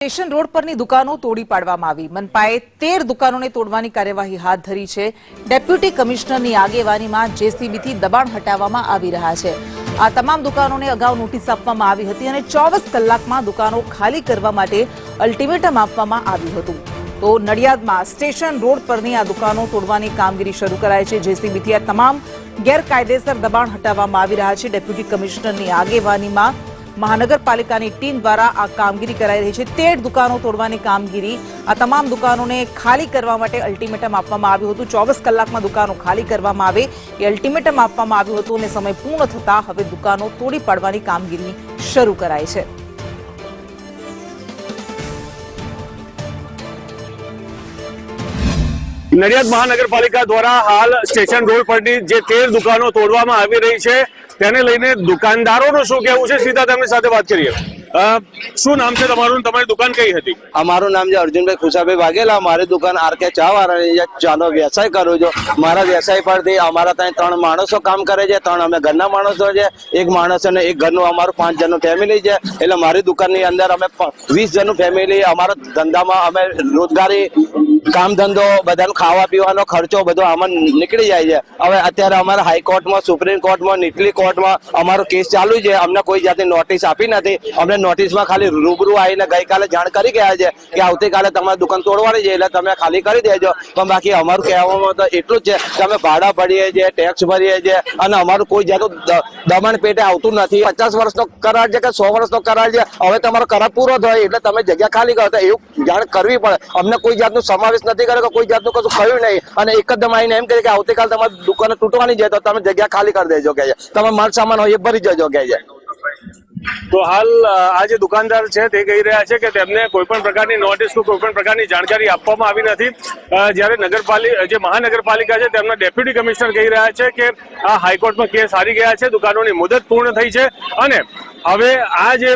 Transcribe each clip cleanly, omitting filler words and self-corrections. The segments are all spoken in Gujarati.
સ્ટેશન રોડ પરની દુકાનો તોડી પાડવામાં આવી। મનપાએ 13 દુકાનોને તોડવાની કાર્યવાહી હાથ ધરી છે। ડેપ્યુટી કમિશનરની આગેવાનીમાં જેસીબીથી દબાણ હટાવવામાં આવી રહ્યા છે। આ તમામ દુકાનોને અગાઉ નોટિસ આપવામાં આવી હતી અને 24 કલાકમાં દુકાનો ખાલી કરવા માટે અલ્ટિમેટમ આપવામાં આવ્યું હતું। તો નડિયાદમાં સ્ટેશન રોડ પરની આ દુકાનો તોડવાની કામગીરી શરૂ કરાઈ છે। જેસીબીથી આ તમામ ગેરકાયદેસર દબાણ હટાવવામાં આવી રહ્યા છે। ડેપ્યુટી કમિશનરની આગેવાનીમાં મહાનગરપાલિકાની ટીમ દ્વારા આ કામગીરી કરાઈ રહી છે। 13 દુકાનો તોડવાની કામગીરી, આ તમામ દુકાનોને ખાલી કરવા માટે અલ્ટિમેટમ આપવામાં આવ્યું હતું। 24 કલાકમાં દુકાનો ખાલી કરવામાં આવે એ અલ્ટિમેટમ આપવામાં આવ્યું હતું અને સમય પૂર્ણ થતા હવે દુકાનો તોડી પાડવાની કામગીરી શરૂ કરાઈ છે। નડિયાદ મહાનગરપાલિકા દ્વારા હાલ સ્ટેશન રોડ પરની જે 13 દુકાનો તોડવામાં આવી રહી છે તેને લઈને દુકાનદારોનું શું કહેવું છે, સીધા તેમની સાથે વાત કરીએ। શું નામ છે તમારું, તમારી દુકાન કઈ હતી? અમારું નામ છે અર્જુનભાઈ ખુશાભાઈ વાઘેલા। મારી દુકાન આરકે ચા વાળાની ચાનો વ્યવસાય કરું છું। મારા વ્યવસાય પરથી અમારા ત્યાં 3 માણસો કામ કરે છે। 3 અમે ઘરના માણસો છે, 1 માણસ અને 1 ઘરનું અમારું 5 જણનું ફેમિલી છે। એટલે મારી દુકાનની અંદર અમે 20 જણનું ફેમિલી, અમારા ધંધામાં અમે રોજગારી, કામ ધંધો, બધાનો ખાવા પીવાનો ખર્ચો બધો આમાં નીકળી જાય છે। હવે અત્યારે અમારા હાઈકોર્ટમાં, સુપ્રીમ કોર્ટમાં, નીચલી કોર્ટમાં અમારો કેસ ચાલુ છે। અમને કોઈ જાતની નોટિસ આપી નથી। અમને નોટિસમાં ખાલી રૂબરૂ આવીને ગઈકાલે જાણ કરી ગયા છે કે આવતીકાલે તમારી દુકાન તોડવાની છે એટલે તમે ખાલી કરી દેજો। પણ બાકી અમારું કહેવામાં તો એટલું જ છે કે અમે ભાડા ભરીએ છીએ, ટેક્સ ભરીએ છીએ અને અમારું કોઈ જાતનું દમણ પેટે આવતું નથી। 50 વર્ષનો કરાર છે કે 100 વર્ષનો કરાર છે, હવે તમારો કરાર પૂરો થયો એટલે તમે જગ્યા ખાલી કરો, તો એવું જાણ કરવી પડે। અમને કોઈ જાતનું સમાવેશ નથી કર્યો કે કોઈ જાતનું કશું કહ્યું નહીં અને એકદમ આવીને એમ કહે કે આવતીકાલ તમારી દુકાન તૂટવાની છે તો તમે જગ્યા ખાલી કરી દેજો કે તમે માલ સામાન હોય એ ભરી જજો કે છે। તો હાલ આ જે દુકાનદાર છે તે કહી રહ્યા છે કે તેમને કોઈ પણ પ્રકારની નોટિસ કે કોઈ પણ પ્રકારની જાણકારી આપવામાં આવી નથી। જ્યારે જે મહાનગરપાલિકા છે તેમના ડેપ્યુટી કમિશનર કહી રહ્યા છે કે આ હાઈકોર્ટમાં કેસ હારી ગયા છે, દુકાનોની મુદત પૂર્ણ થઈ છે અને હવે આ જે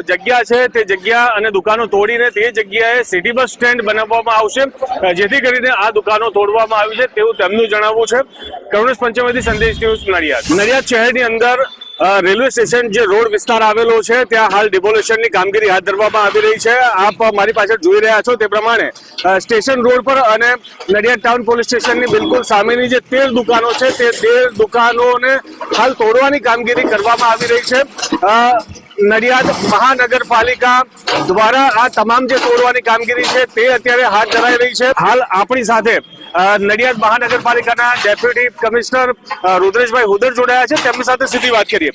જગ્યા છે તે જગ્યા અને દુકાનો તોડીને તે જગ્યાએ સિટી બસ સ્ટેન્ડ બનાવવામાં આવશે, જેથી કરીને આ દુકાનો તોડવામાં આવી છે તેવું તેમનું જણાવવું છે। કરુણેશ પંચમથી સંદેશ ન્યૂઝ નડિયાદ। નડિયાદ શહેરની અંદર રેલવે સ્ટેશન જે રોડ વિસ્તાર આવેલો છે ત્યાં હાલ ડિમોલિશનની કામગીરી હાથ ધરવામાં આવી રહી છે। આપ મારી પાછળ જોઈ રહ્યા છો તે પ્રમાણે સ્ટેશન રોડ પર અને નડિયાદ ટાઉન પોલીસ સ્ટેશનની બિલકુલ સામેની જે 13 દુકાનો છે તે 13 દુકાનોને હાલ તોડવાની કામગીરી કરવામાં આવી રહી છે। નડિયાદ મહાનગરપાલિકા દ્વારા આ તમામ જે તોડવાની કામગીરી છે તે અત્યારે હાથ ધરાઈ રહી છે। હાલ આપણી સાથે નડિયાદ મહાનગરપાલિકાના ડેપ્યુટી કમિશનર રુદ્રેશભાઈ હુદર જોડાયા છે, તેમની સાથે સીધી વાત કરીએ।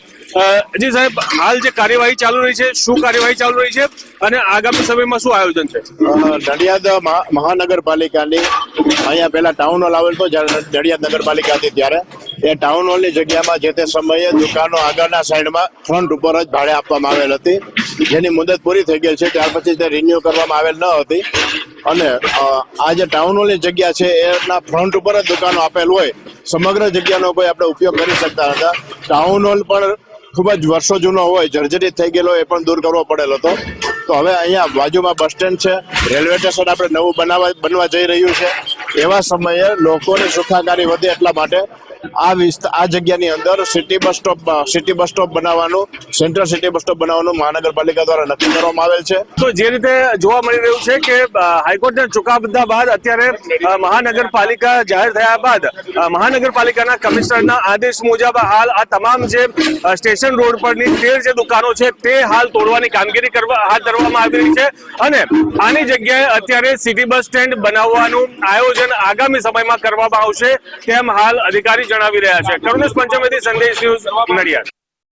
જી સાહેબ, હાલ જે કાર્યવાહી ચાલુ રહી છે, શું કાર્યવાહી ચાલુ રહી છે અને આગામી સમયમાં શું આયોજન છે? નડિયાદ મહાનગરપાલિકાની અહીંયા પહેલા ટાઉન હોલ આવેલ હતો, જ્યારે નડિયાદ નગરપાલિકા હતી ત્યારે એ ટાઉન હોલની જગ્યામાં જે તે સમયે દુકાનો આગળના સાઈડમાં ફ્રન્ટ ઉપર જ ભાડે આપવામાં આવેલ હતી, જેની મુદત પૂરી થઈ ગઈ છે। ત્યાર પછી તે રિન્યુ કરવામાં આવેલ ન હતી અને આ જે ટાઉન હોલની જગ્યા છે એના ફ્રન્ટ ઉપર જ દુકાનો આપેલ હોય, સમગ્ર જગ્યાનો કોઈ આપણે ઉપયોગ કરી શકતા હતા। ટાઉન હોલ પણ ખૂબ જ વર્ષો જૂનો હોય, જર્જરિત થઈ ગયેલો, એ પણ દૂર કરવો પડેલો હતો। તો હવે અહીંયા બાજુમાં બસ સ્ટેન્ડ છે, રેલવે સ્ટેશન આપણે નવું બનવા જઈ રહ્યું છે, એવા સમયે લોકોની સુખાકારી વધે એટલા માટે આ જગ્યાની અંદર સિટી બસ સ્ટોપ બનાવવાનું, સેન્ટ્રલ સિટી બસ સ્ટોપ બનાવવાનું મહાનગરપાલિકા દ્વારા નક્કી કરવામાં આવેલ છે। તો જે રીતે જોવા મળી રહ્યું છે કે હાઈકોર્ટના ચુકાદા બાદ અત્યારે મહાનગરપાલિકા જાહેર થયા બાદ મહાનગરપાલિકાના કમિશનરના આદેશ મુજબ હાલ આ તમામ જે સ્ટેશન રોડ પરની 13 જે દુકાનો છે તે હાલ તોડવાની કામગીરી હાથ ધરવામાં આવી રહી છે અને આની જગ્યાએ અત્યારે સિટી બસ સ્ટેન્ડ બનાવવાનું આયોજન આગામી સમયમાં કરવામાં આવશે તેમ હાલ અધિકારી જણાવી રહ્યા છે। કરુણેશ પંચમથી સંદેશ ન્યૂઝ નડિયાદ।